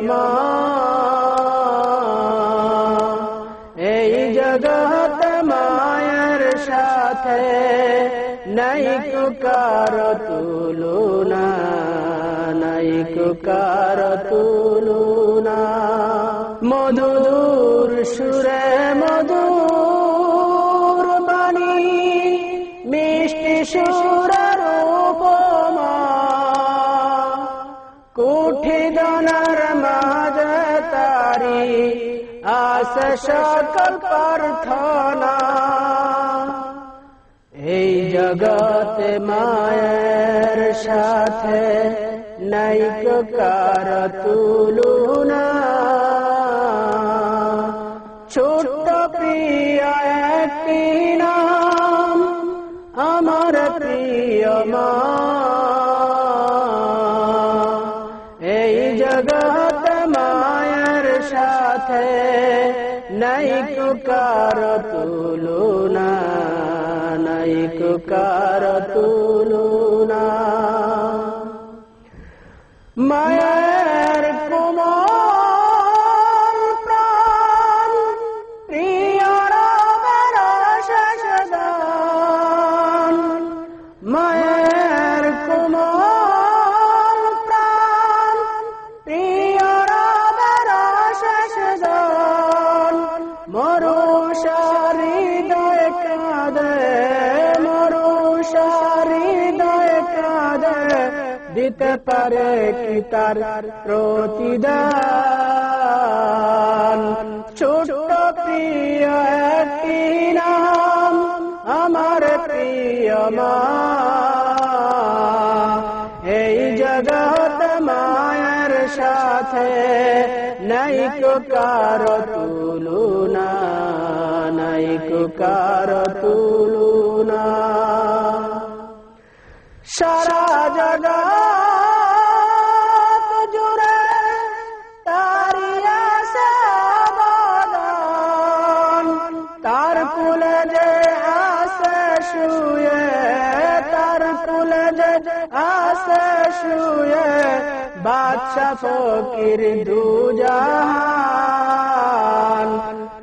মা এই জগৎ মায়ের সাথে নাই কার তুলনা, নাই কার তুলনা। মধুর সুরে মধুর বাণী, মিষ্টি সুরের উপমা, কুঠি দানার মাঝে তারি আসে সকল প্রার্থনা। এই জগতে মায়ের সাথে নাই কার তুলনা। ছোট্ট প্রিয় একটি নাম আমার প্রিয় মা। এই জগত মায়ের সাথে নাই কার তুলনা, নাই কার তুলনা। মায়ের কোমল প্রাণ প্রিয় রবের শেষ দান। মায়ের কোমল প্রাণ প্রিয় রবের শেষ দান। মরুষা হৃদয় কাঁদে, মরুষা হৃদয় কাঁদে, দিতে পারে কি তার প্রতিদান। ছোট্ট প্রিয় একটি নাম আমার প্রিয় মা। এই জগৎ মায়ের সাথে নাই কার তুলনা, নাই কার তুলনা। সারা জগৎ জুড়ে তারি আছে অবদান। তার কুলে যে আছে শুয়ে, তার কুলে যে আছে শুয়ে, বাদশা ফকির দুজাহান।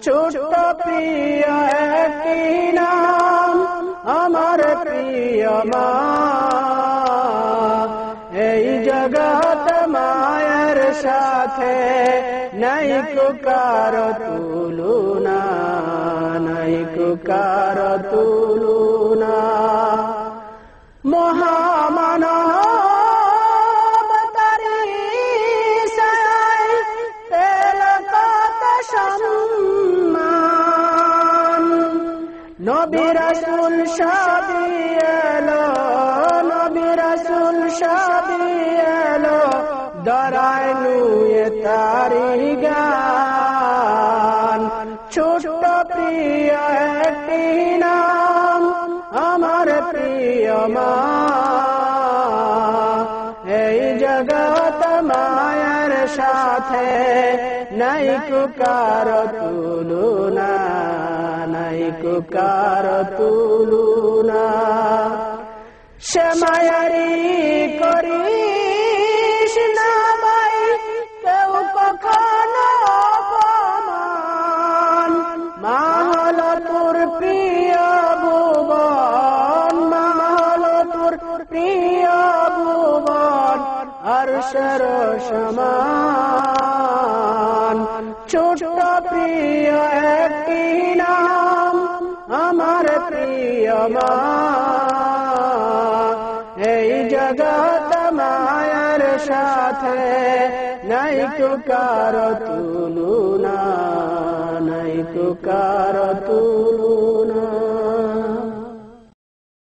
ছোট্ট প্রিয় একটি নাম আমার প্রিয় মা। এই জগৎ মায়ের সাথে নাই কার তুলনা, নাই কার তুলনা। মহামানব তারি সায় পেল কত সম্মান। নবী রাসূল সবই এলো, নবী রাসূল সবই এলো, দরায় নুয়ে তারি গান। ছোট্ট প্রিয় একটি নাম আমার প্রিয় মা। এই জগৎ মায়ের সাথে নাই কার তুলনা, নাই কার তুলনা। সে মায়ারি করিস না ভাই কেউ কখনো অপমান। মা হলো তোর প্রিয় ভুবন, মা হলো তোর প্রিয় ভুবন, আরশের সমান। ছোট্ট প্রিয় একটি নাম আমার প্রিয় মা। এই জগৎ মায়ের সাথে নাই কার তুলনা, নাই কার তুলনা।